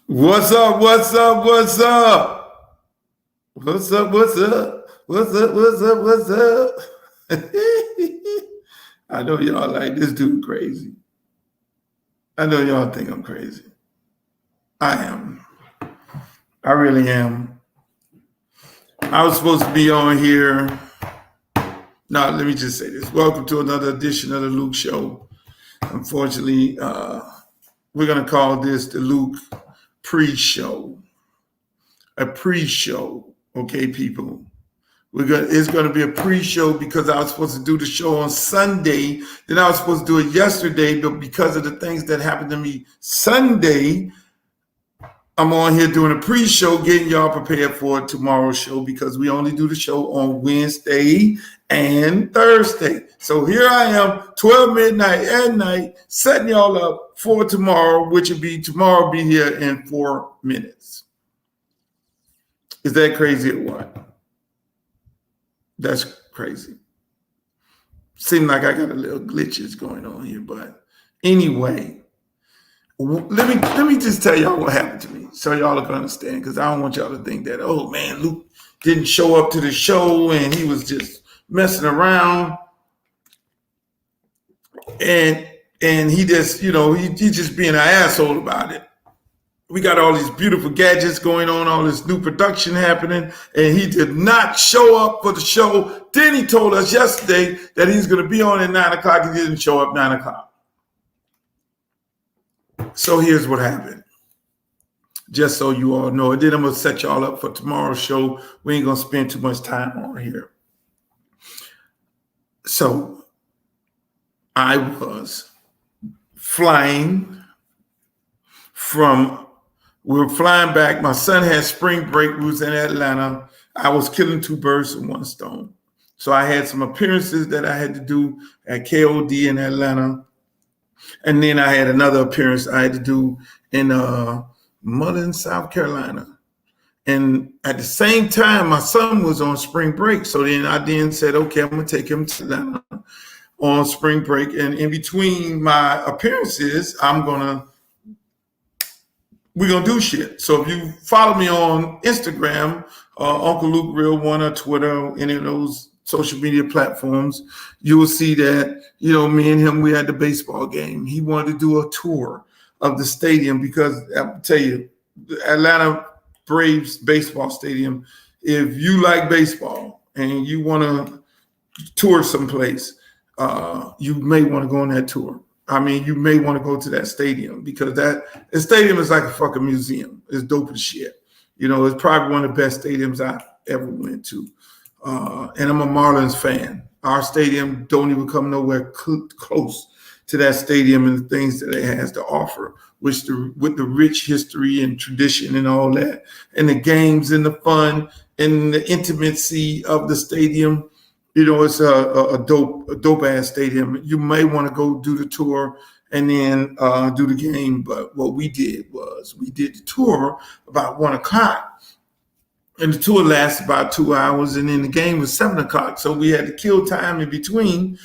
What's up? What's up? What's up? What's up? What's up? What's up? What's up? What's up? I know y'all like this dude crazy. I know y'all think I'm crazy. I am. I really am. I was supposed to be on here. Now, let me just say this. Welcome to another edition of the Luke Show. Unfortunately, we're going to call this the Luke pre-show. A pre-show, okay, people? It's going to be a pre-show because I was supposed to do the show on Sunday. Then I was supposed to do it yesterday, but because of the things that happened to me Sunday, I'm on here doing a pre-show, getting y'all prepared for tomorrow's show because we only do the show on Wednesday and Thursday. So here I am, 12 midnight at night, setting y'all up for tomorrow, which will be tomorrow be here in 4 minutes. Is that crazy or what? That's crazy. Seems like I got a little glitches going on here, but anyway, let me just tell y'all what happened to me so y'all can understand, because I don't want y'all to think that, oh man, Luke didn't show up to the show and he was just messing around and he just, he just being an asshole about it. We got all these beautiful gadgets going on, all this new production happening, and he did not show up for the show. Then he told us yesterday that he's going to be on at 9 o'clock. He didn't show up 9 o'clock. So here's what happened. Just so you all know. And then I'm going to set y'all up for tomorrow's show. We ain't going to spend too much time on here. So I was flying we were flying back. My son had spring break. We was in Atlanta. I was killing 2 birds with 1 stone. So I had some appearances that I had to do at KOD in Atlanta. And then I had another appearance I had to do in Mullen, South Carolina. And at the same time, my son was on spring break. So then I said, okay, I'm going to take him to Atlanta on spring break. And in between my appearances, we're going to do shit. So if you follow me on Instagram, Uncle Luke Real One, or Twitter, any of those social media platforms, you will see that, me and him, we had the baseball game. He wanted to do a tour of the stadium because I'll tell you, the Atlanta Braves baseball stadium, if you like baseball and you want to tour someplace, you may want to go on that tour. I mean, you may want to go to that stadium because the stadium is like a fucking museum. It's dope as shit. It's probably one of the best stadiums I ever went to. And I'm a Marlins fan. Our stadium don't even come nowhere close to that stadium and the things that it has to offer, with the rich history and tradition and all that, and the games and the fun and the intimacy of the stadium. It's a dope ass stadium. You may want to go do the tour and then do the game. But what we did was we did the tour about 1 o'clock. And the tour lasted about 2 hours, and then the game was 7 o'clock. So we had to kill time in between,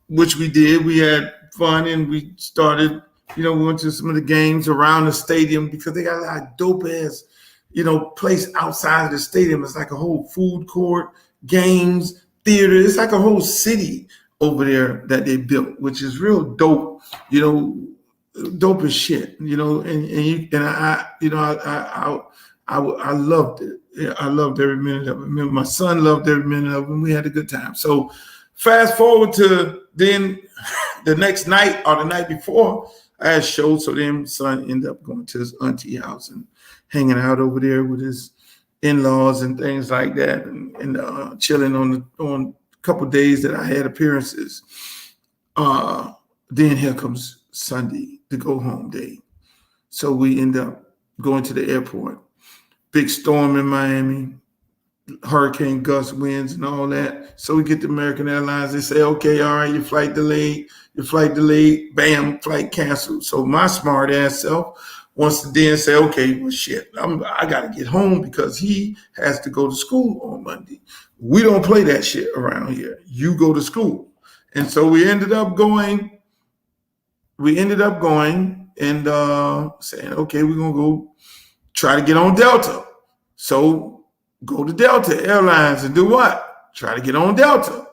which we did. We had fun, and we started, we went to some of the games around the stadium because they got a lot of dope ass, place outside of the stadium. It's like a whole food court, games, theater. It's like a whole city over there that they built, which is real dope, dope as shit, I loved it. Yeah, I loved every minute of it. My son loved every minute of it, and we had a good time. So fast forward to then the next night or the night before, I had shows. So then son ended up going to his auntie house and hanging out over there with his in-laws and things like that, and chilling on a couple of days that I had appearances. Then here comes Sunday, the go home day. So we end up going to the airport. Big storm in Miami, hurricane gust winds and all that. So we get to American Airlines. They say, okay, all right, your flight delayed, bam, flight canceled. So my smart ass self wants to then say, okay, well, shit, I got to get home because he has to go to school on Monday. We don't play that shit around here. You go to school. And so we ended up going we ended up going and saying, okay, we're going to go try to get on Delta. So go to Delta Airlines and do what? Try to get on Delta.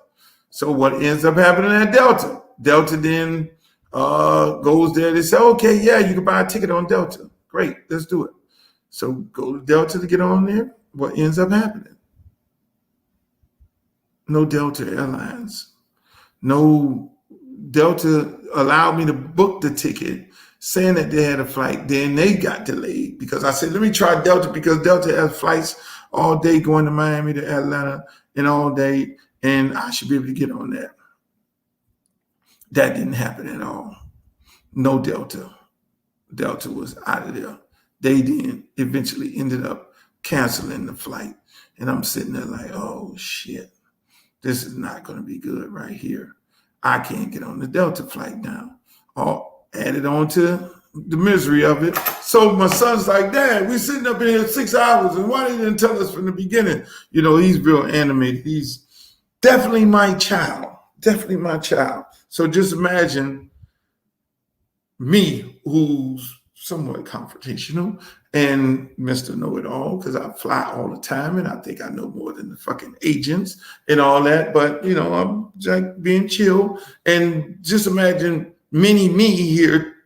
So what ends up happening at Delta? Delta then goes there. They say, okay, yeah, you can buy a ticket on Delta. Great, let's do it. So go to Delta to get on there. What ends up happening? No Delta Airlines. No Delta allowed me to book the ticket saying that they had a flight. Then they got delayed because I said, let me try Delta because Delta has flights all day going to Miami to Atlanta and all day, and I should be able to get on that. That didn't happen at all. No Delta. Delta was out of there. They then eventually ended up canceling the flight. And I'm sitting there like, oh, shit. This is not going to be good right here. I can't get on the Delta flight now. All added on to the misery of it. So my son's like, Dad, we're sitting up in here 6 hours, and why didn't you tell us from the beginning? You know, he's real animated. He's definitely my child. Definitely my child. So just imagine me, who's somewhat confrontational and Mr. Know-It-All, because I fly all the time and I think I know more than the fucking agents and all that. But, you know, I'm like being chill. And just imagine mini me here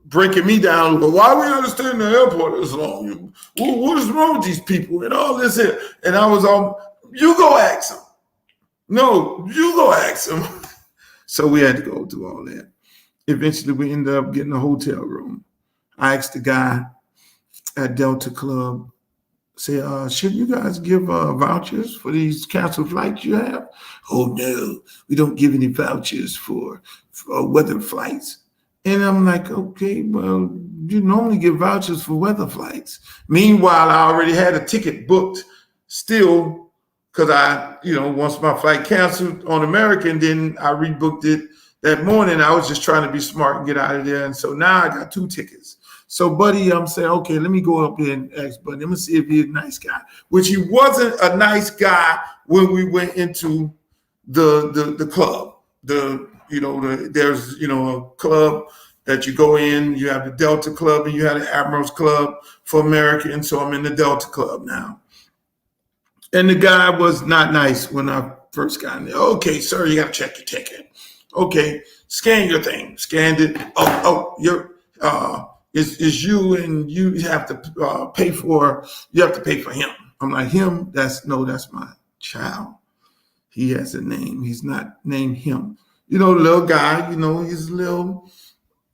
breaking me down. Well, why we understand the airport this long? What is wrong with these people and all this here? And I was all, you go ask them. No, you go ask them. So we had to go through all that. Eventually, we ended up getting a hotel room. I asked the guy at Delta Club, say, should you guys give vouchers for these canceled flights you have? Oh, no, we don't give any vouchers for weather flights. And I'm like, okay, well, you normally give vouchers for weather flights. Meanwhile, I already had a ticket booked still because I, you know, once my flight canceled on American, then I rebooked it that morning. I was just trying to be smart and get out of there. And so now I got 2 tickets. So Buddy, I'm saying, okay, let me go up here and ask Buddy. Let me see if he's a nice guy, which he wasn't a nice guy when we went into the club. There's a club that you go in. You have the Delta Club and you have the Admirals Club for America. And so I'm in the Delta Club now. And the guy was not nice when I first got in there. Okay, sir, you got to check your ticket. Okay, scan your thing. Scanned it. It's you, and you have to pay for. You have to pay for him. I'm like, him? That's my child. He has a name. He's not named him. You know, little guy. You know, he's a little.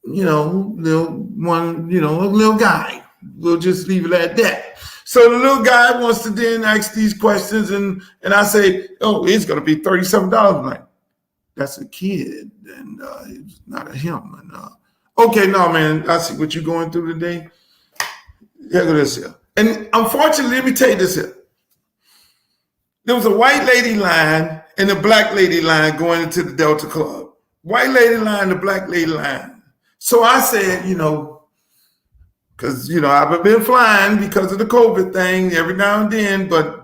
You know, a little guy. We'll just leave it at that. So the little guy wants to then ask these questions, and I say, oh, it's going to be $37. I'm like, that's a kid, and it's not a him. And okay, no, man, I see what you're going through today. Look at this here. And unfortunately, let me tell you this here. There was a white lady line and a black lady line going into the Delta Club. White lady line, the black lady line. So I said, because, I've been flying because of the COVID thing every now and then, but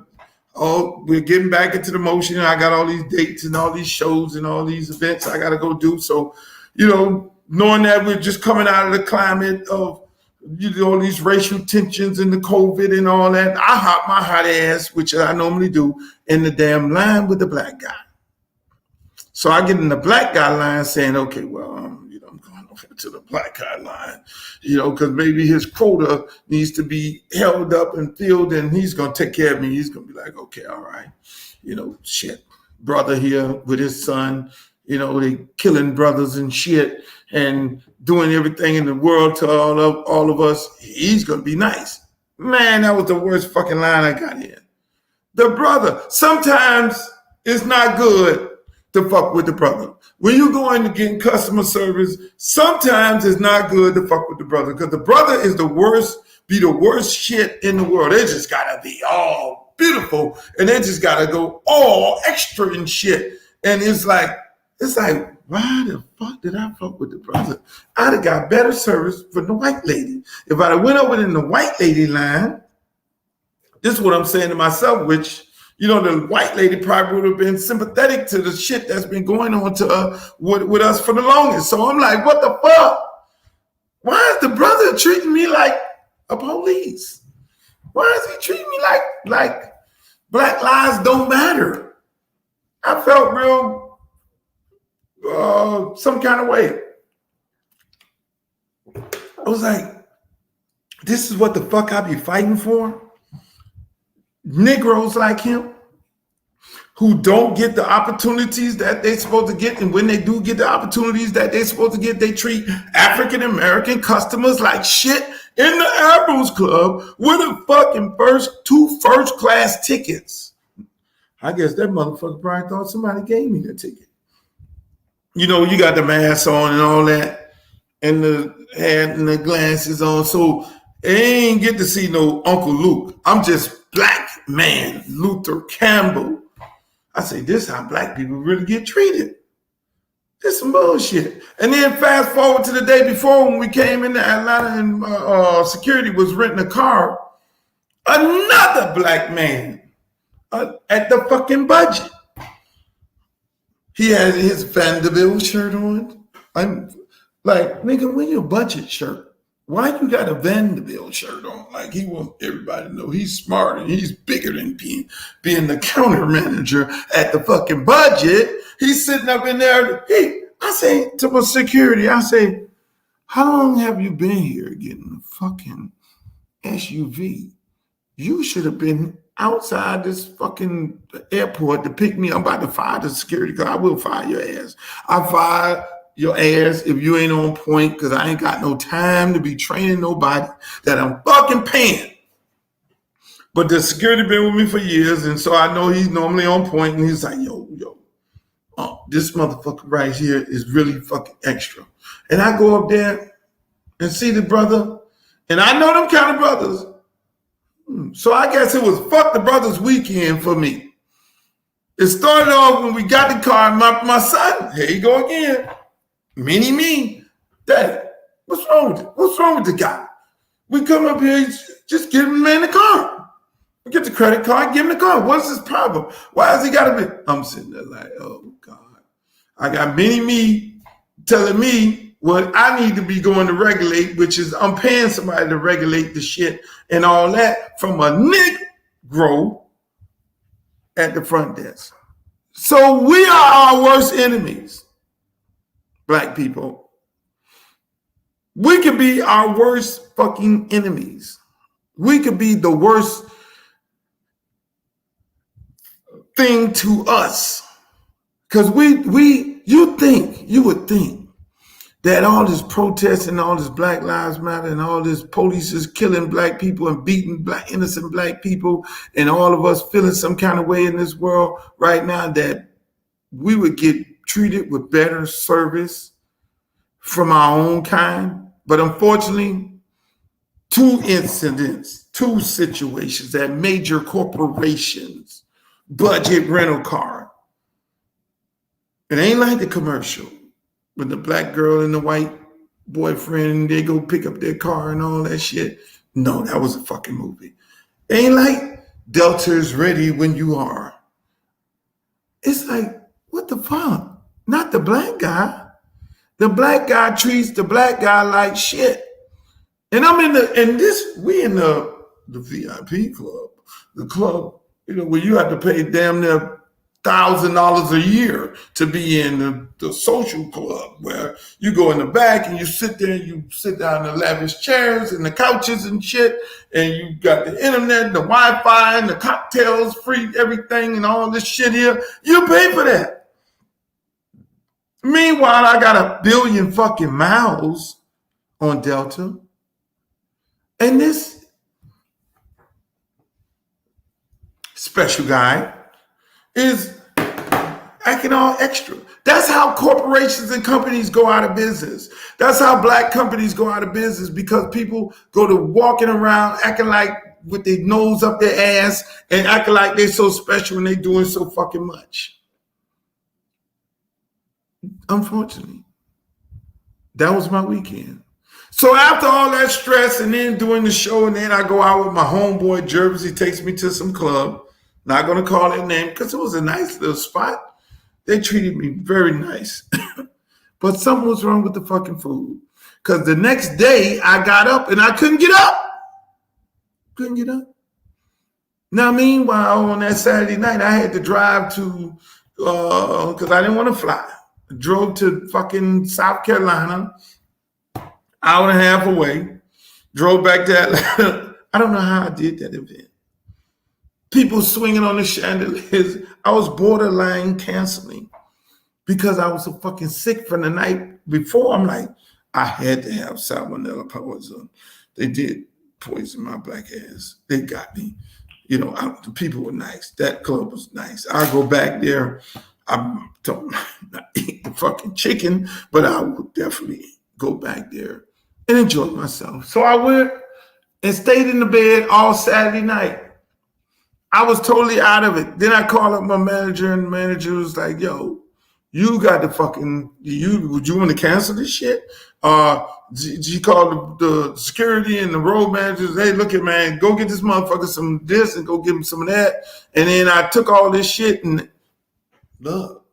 we're getting back into the motion. I got all these dates and all these shows and all these events I got to go do. So, knowing that we're just coming out of the climate of all these racial tensions and the COVID and all that, I hop my hot ass, which I normally do, in the damn line with the black guy. So I get in the black guy line saying, okay, well, I'm going over to the black guy line, because maybe his quota needs to be held up and filled, and he's going to take care of me. He's going to be like, okay, all right, shit, brother here with his son, they killing brothers and shit and doing everything in the world to all of us. He's going to be nice. Man, that was the worst fucking line I got in. The brother, sometimes it's not good to fuck with the brother. When you go in to get customer service, sometimes it's not good to fuck with the brother because the brother is the worst shit in the world. They just gotta be all beautiful and they just gotta go all extra and shit. And it's like, why the fuck did I fuck with the brother? I'd have got better service from the white lady. If I'd have went over in the white lady line, this is what I'm saying to myself, which, The white lady probably would have been sympathetic to the shit that's been going on to with us for the longest. So I'm like, what the fuck? Why is the brother treating me like a police? Why is he treating me like black lives don't matter? I felt real some kind of way. I was like, this is what the fuck I be fighting for? Negroes like him who don't get the opportunities that they're supposed to get, and when they do get the opportunities that they're supposed to get, they treat African-American customers like shit in the Arrows Club with a fucking two first-class tickets. I guess that motherfucker probably thought somebody gave me the ticket. You got the mask on and all that, and the hat and the glasses on, so they ain't get to see no Uncle Luke. I'm just black man Luther Campbell. I say, this is how black people really get treated. This some bullshit. And then fast forward to the day before when we came into Atlanta and security was renting a car. Another black man at the fucking budget. He had his Vanderbilt shirt on. I'm like, nigga, wear your budget shirt. Why you got a Vanderbilt shirt on? Like, he wants everybody to know he's smart and he's bigger than being the counter manager at the fucking budget. He's sitting up in there. I say to my security, I say, how long have you been here getting a fucking SUV? You should have been outside this fucking airport to pick me up. I'm about to fire the security guard. I will fire your ass. I fire your ass if you ain't on point, because I ain't got no time to be training nobody that I'm fucking paying. But the security been with me for years, and so I know he's normally on point, and he's like, yo, this motherfucker right here is really fucking extra. And I go up there and see the brother, and I know them kind of brothers. So I guess it was fuck the brothers weekend for me. It started off when we got the car, and my son, here you go again. Me, Daddy, what's wrong with it? What's wrong with the guy? We come up here, just give him the car. We get the credit card, give him the car. What's his problem? Why has he got to be? I'm sitting there like, oh God. I got me telling me what I need to be going to regulate, which is I'm paying somebody to regulate the shit and all that from a Negro at the front desk. So we are our worst enemies. Black people, we could be our worst fucking enemies. We could be the worst thing to us. Because you would think that all this protest and all this Black Lives Matter and all this police is killing black people and beating innocent black people, and all of us feeling some kind of way in this world right now, that we would get treated with better service from our own kind. But unfortunately, two situations at major corporations, budget rental car. It ain't like the commercial with the black girl and the white boyfriend, they go pick up their car and all that shit. No, that was a fucking movie. It ain't like Delta's ready when you are. It's like, what the fuck? Not the black guy. The black guy treats the black guy like shit. And we in the VIP club, the club, where you have to pay damn near $1,000 a year to be in the social club, where you go in the back and you sit there, you sit down in the lavish chairs and the couches and shit, and you got the internet, the Wi-Fi, and the cocktails, free everything, and all this shit here. You pay for that. Meanwhile, I got 1 billion fucking miles on Delta, and this special guy is acting all extra. That's how corporations and companies go out of business. That's how black companies go out of business, because people go to walking around acting like with their nose up their ass and acting like they're so special and they doing so fucking much. Unfortunately, that was my weekend. So after all that stress and then doing the show, and then I go out with my homeboy Jervis, he takes me to some club. Not going to call their name because it was a nice little spot. They treated me very nice. But something was wrong with the fucking food. Because the next day I got up and I couldn't get up. Couldn't get up. Now, meanwhile, on that Saturday night, I had to drive to, because I didn't want to fly. I drove to fucking South Carolina, hour and a half away. Drove back to Atlanta. I don't know how I did that event. People swinging on the chandeliers. I was borderline canceling because I was so fucking sick from the night before. I'm like, I had to have salmonella poison. They did poison my black ass. They got me. You know, the people were nice. That club was nice. I go back there. I'm not eating the fucking chicken, but I would definitely go back there and enjoy myself. So I went and stayed in the bed all Saturday night. I was totally out of it. Then I called up my manager, and the manager was like, yo, you got to fucking, would you want to cancel this shit? She called the security and the road managers. Hey, look at man, go get this motherfucker some of this and go give him some of that. And then I took all this shit and look,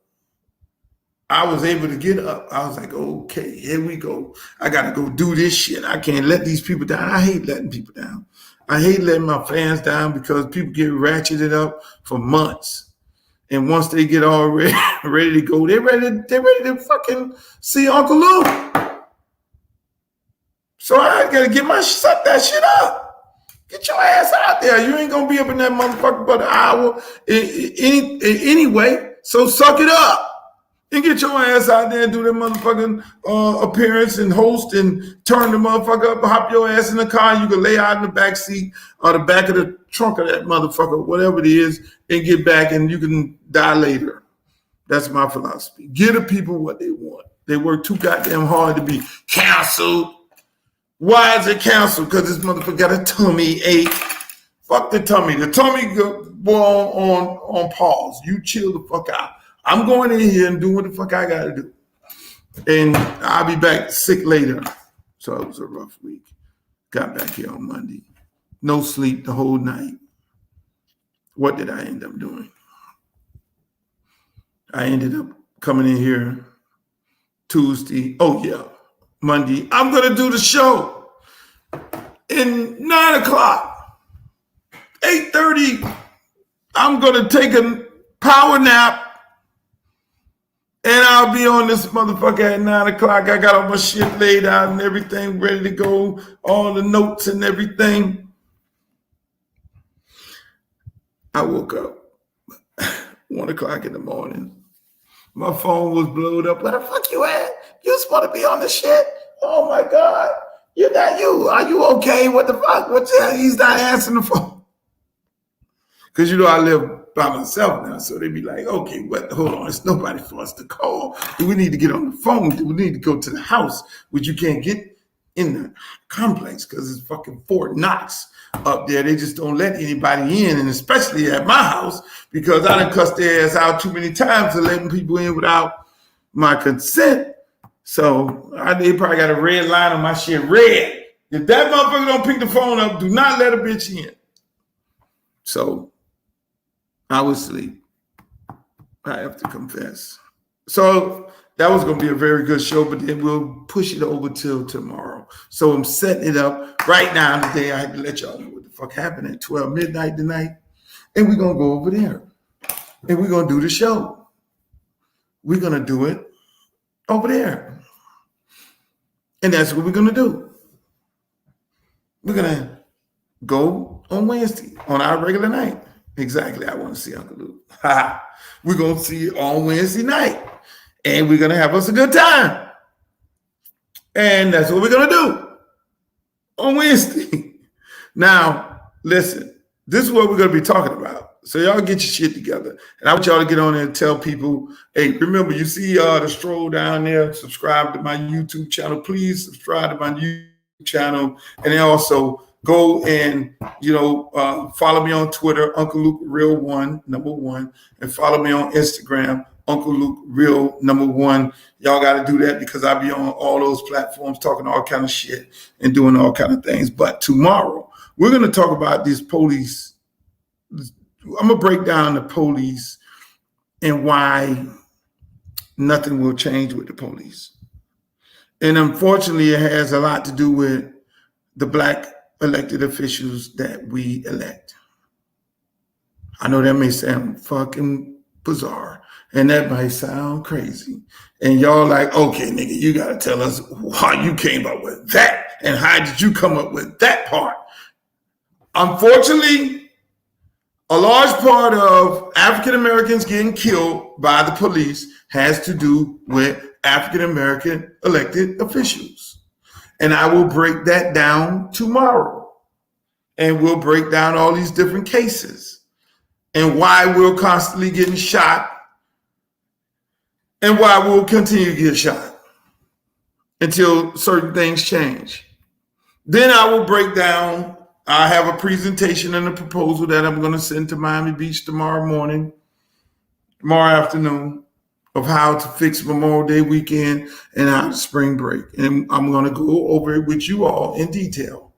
I was able to get up. I was like, okay, here we go. I got to go do this shit. I can't let these people down. I hate letting people down. I hate letting my fans down because people get ratcheted up for months. And once they get all ready to go, they're ready to fucking see Uncle Luke. So I got to get suck that shit up. Get your ass out there. You ain't going to be up in that motherfucker but an hour anyway. So suck it up. And get your ass out there and do that motherfucking appearance and host and turn the motherfucker up, hop your ass in the car. You can lay out in the back seat or the back of the trunk of that motherfucker, whatever it is, and get back and you can die later. That's my philosophy. Give the people what they want. They work too goddamn hard to be canceled. Why is it canceled? Because this motherfucker got a tummy ache. Fuck the tummy. The tummy go on pause. You chill the fuck out. I'm going in here and doing what the fuck I got to do. And I'll be back sick later. So it was a rough week. Got back here on Monday. No sleep the whole night. What did I end up doing? I ended up coming in here Tuesday. Oh, yeah. Monday. I'm going to do the show. In 9 o'clock. 8:30. I'm going to take a power nap. And I'll be on this motherfucker at 9 o'clock. I got all my shit laid out and everything ready to go. All the notes and everything. I woke up 1 o'clock in the morning. My phone was blowed up. Where the fuck you at? You supposed to be on the shit? Oh my God. You're not you. Are you okay? What the fuck? He's not answering the phone. Because you know I live by myself now, so they be like, okay, hold on, it's nobody for us to call. Do we need to get on the phone? Do we need to go to the house, which you can't get in the complex because it's fucking Fort Knox up there. They just don't let anybody in, and especially at my house, because I done cussed their ass out too many times to letting people in without my consent. So they probably got a red line on my shit, red. If that motherfucker don't pick the phone up, do not let a bitch in. So I was asleep. I have to confess. So that was going to be a very good show, but then we'll push it over till tomorrow. So I'm setting it up right now today. I have to let y'all know what the fuck happened at 12 midnight tonight. And we're going to go over there. And we're going to do the show. We're going to do it over there. And that's what we're going to do. We're going to go on Wednesday on our regular night. Exactly. I want to see Uncle Luke. We're going to see you on Wednesday night. And we're going to have us a good time. And that's what we're going to do on Wednesday. Now, listen, this is what we're going to be talking about. So y'all get your shit together. And I want y'all to get on there and tell people, hey, remember, you see the stroll down there, subscribe to my YouTube channel. Please subscribe to my YouTube channel. And then also go and, follow me on Twitter, Uncle Luke Real 1, number 1. And follow me on Instagram, Uncle Luke Real number 1. Y'all got to do that because I be on all those platforms talking all kind of shit and doing all kind of things. But tomorrow, we're going to talk about these police I'm gonna break down the police and why nothing will change with the police. And unfortunately, it has a lot to do with the black elected officials that we elect. I know that may sound fucking bizarre and that might sound crazy. And y'all like, okay, nigga, you got to tell us why you came up with that and how did you come up with that part? Unfortunately, a large part of African Americans getting killed by the police has to do with African American elected officials. And I will break that down tomorrow. And we'll break down all these different cases and why we're constantly getting shot and why we'll continue to get shot until certain things change. Then I will break down, I have a presentation and a proposal that I'm going to send to Miami Beach tomorrow afternoon, of how to fix Memorial Day weekend and how to spring break. And I'm going to go over it with you all in detail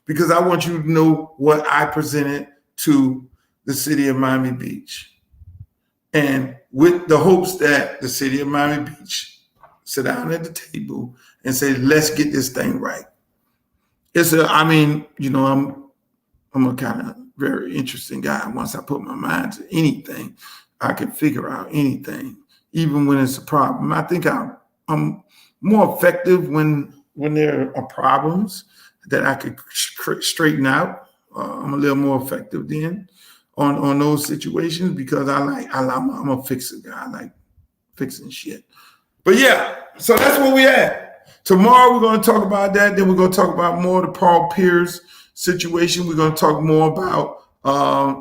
because I want you to know what I presented to the city of Miami Beach. And with the hopes that the city of Miami Beach sit down at the table and say, let's get this thing right. I'm a kind of very interesting guy. Once I put my mind to anything, I can figure out anything, even when it's a problem. I think I'm more effective when there are problems that I could straighten out. I'm a little more effective then on those situations because I'm a fixer guy. I like fixing shit. But yeah, so that's where we at. Tomorrow we're going to talk about that. Then we're going to talk about more of the Paul Pierce situation. We're going to talk more about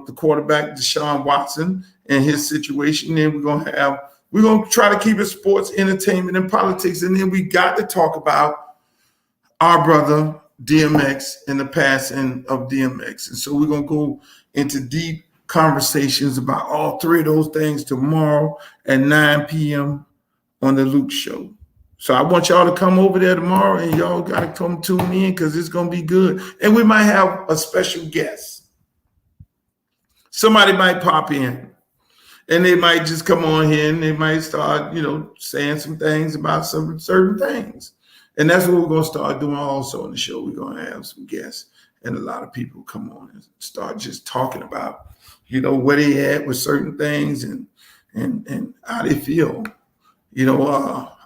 the quarterback Deshaun Watson and his situation. Then we're going to try to keep it sports, entertainment, and politics. And then we got to talk about our brother DMX and the passing of DMX. And so we're going to go into deep conversations about all three of those things tomorrow at 9 p.m. on the Luke Show. So I want y'all to come over there tomorrow and y'all got to come tune in because it's going to be good. And we might have a special guest. Somebody might pop in and they might just come on here and they might start, saying some things about some certain things. And that's what we're going to start doing also on the show. We're going to have some guests and a lot of people come on and start just talking about, where they at with certain things and how they feel.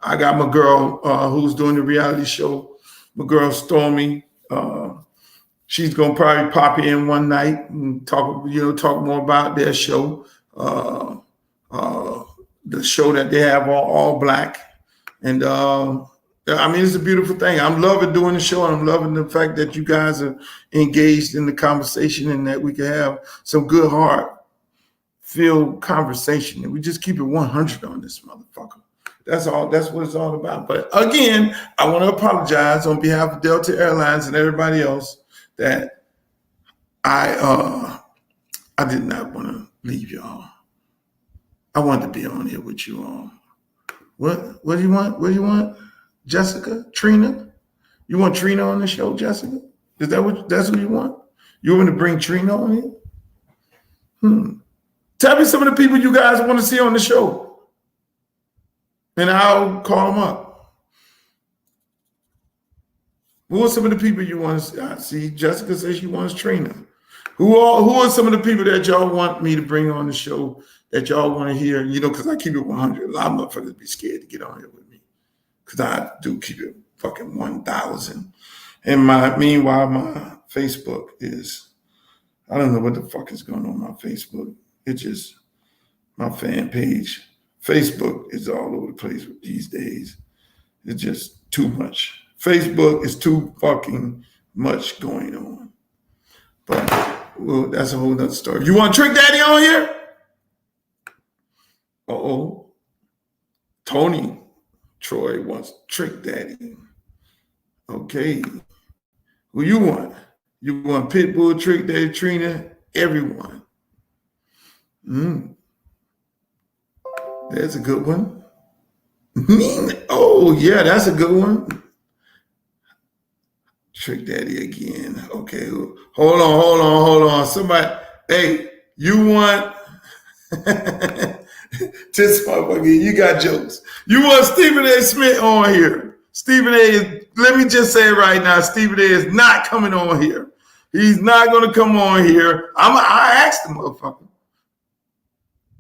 I got my girl who's doing the reality show, my girl Stormy. She's gonna probably pop in one night and talk more about their show, the show that they have all black, and it's a beautiful thing. I'm loving doing the show, and I'm loving the fact that you guys are engaged in the conversation and that we can have some good heart-filled conversation, and we just keep it 100 on this motherfucker. That's all. That's what it's all about. But again, I want to apologize on behalf of Delta Airlines and everybody else that I did not want to leave y'all. I wanted to be on here with you all. What do you want? What do you want? Jessica? Trina? You want Trina on the show, Jessica? That's what you want? You want me to bring Trina on here? Tell me some of the people you guys want to see on the show. And I'll call them up. Who are some of the people you want to see? Jessica says she wants Trina. Who are some of the people that y'all want me to bring on the show that y'all want to hear? Because I keep it 100. A lot of motherfuckers be scared to get on here with me because I do keep it fucking 1,000. And meanwhile, my Facebook is, I don't know what the fuck is going on my Facebook. It's just my fan page. Facebook is all over the place these days. It's just too much. Facebook is too fucking much going on. But that's a whole nother story. You want Trick Daddy on here? Uh-oh. Tony Troy wants Trick Daddy. Okay. Who you want? You want Pitbull, Trick Daddy, Trina, everyone. There's a good one. Oh, yeah, that's a good one. Trick Daddy again. Okay. Hold on. Somebody, hey, You want this motherfucker, you got jokes. You want Stephen A. Smith on here. Stephen A. Let me just say it right now, Stephen A. is not coming on here. He's not going to come on here. I asked the motherfucker.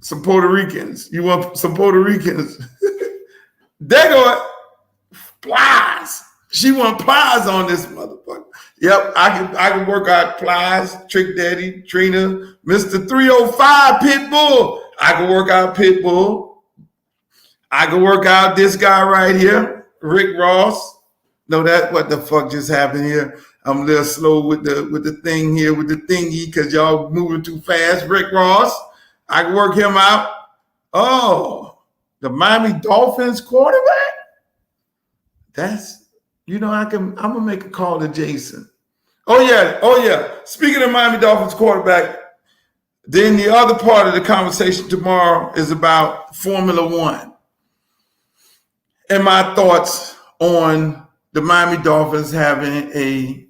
Some Puerto Ricans. You want some Puerto Ricans? They go Plies. She want Plies on this motherfucker. Yep, I can work out Plies, Trick Daddy, Trina, Mr. 305 Pitbull. I can work out Pitbull. I can work out this guy right here, Rick Ross. No, that what the fuck just happened here? I'm a little slow with the thing here, with the thingy, because y'all moving too fast. Rick Ross. I can work him out. Oh, the Miami Dolphins quarterback? That's, I'm gonna make a call to Jason. Oh yeah. Speaking of Miami Dolphins quarterback, then the other part of the conversation tomorrow is about Formula One and my thoughts on the Miami Dolphins having a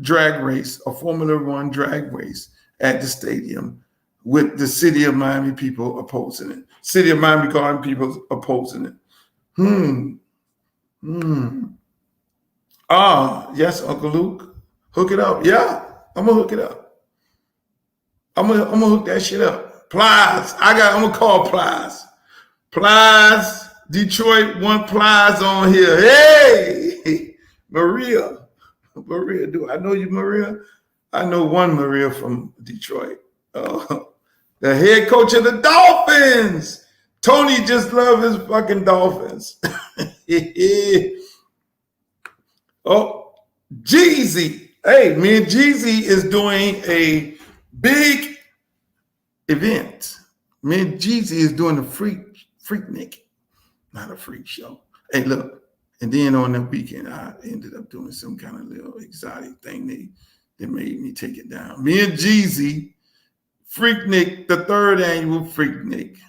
drag race, a Formula One drag race at the stadium with the city of Miami people opposing it. City of Miami Garden people opposing it. Yes, Uncle Luke. Hook it up. Yeah, I'm gonna hook it up. I'm gonna hook that shit up. Plies. I'm gonna call Plies. Plies. Detroit want Plies on here. Hey, Maria. Do I know you, Maria? I know one Maria from Detroit. The head coach of the Dolphins. Tony just loves his fucking Dolphins. Oh, Jeezy. Hey, me and Jeezy is doing a big event. Me and Jeezy is doing a Freaknik, not a freak show. Hey, look. And then on the weekend, I ended up doing some kind of little exotic thing. They made me take it down. Me and Jeezy, Freaknik, the third annual Freaknik,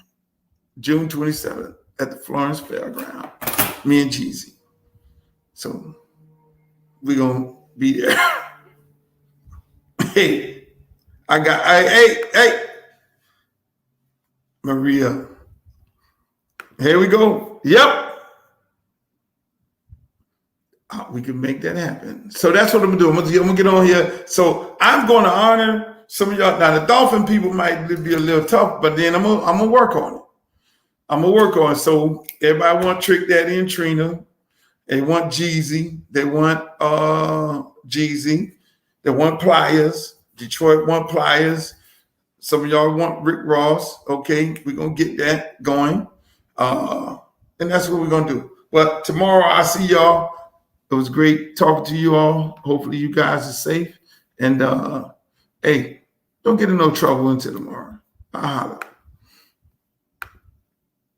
June 27th at the Florence Fairground. Me and Jeezy. So we're going to be there. Hey, Maria. Here we go. Yep. We can make that happen. So that's what I'm gonna do. I'm gonna get on here. So I'm going to honor some of y'all. Now the Dolphin people might be a little tough, but then I'm gonna work on it. I'm gonna work on it. So everybody want Trick Daddy and Trina. They want Jeezy. They want Jeezy. They want Pliers. Detroit want Pliers. Some of y'all want Rick Ross. Okay, we're gonna get that going. And that's what we're gonna do. But tomorrow I'll see y'all. It was great talking to you all. Hopefully you guys are safe. And hey, don't get in no trouble until tomorrow. I'll holler.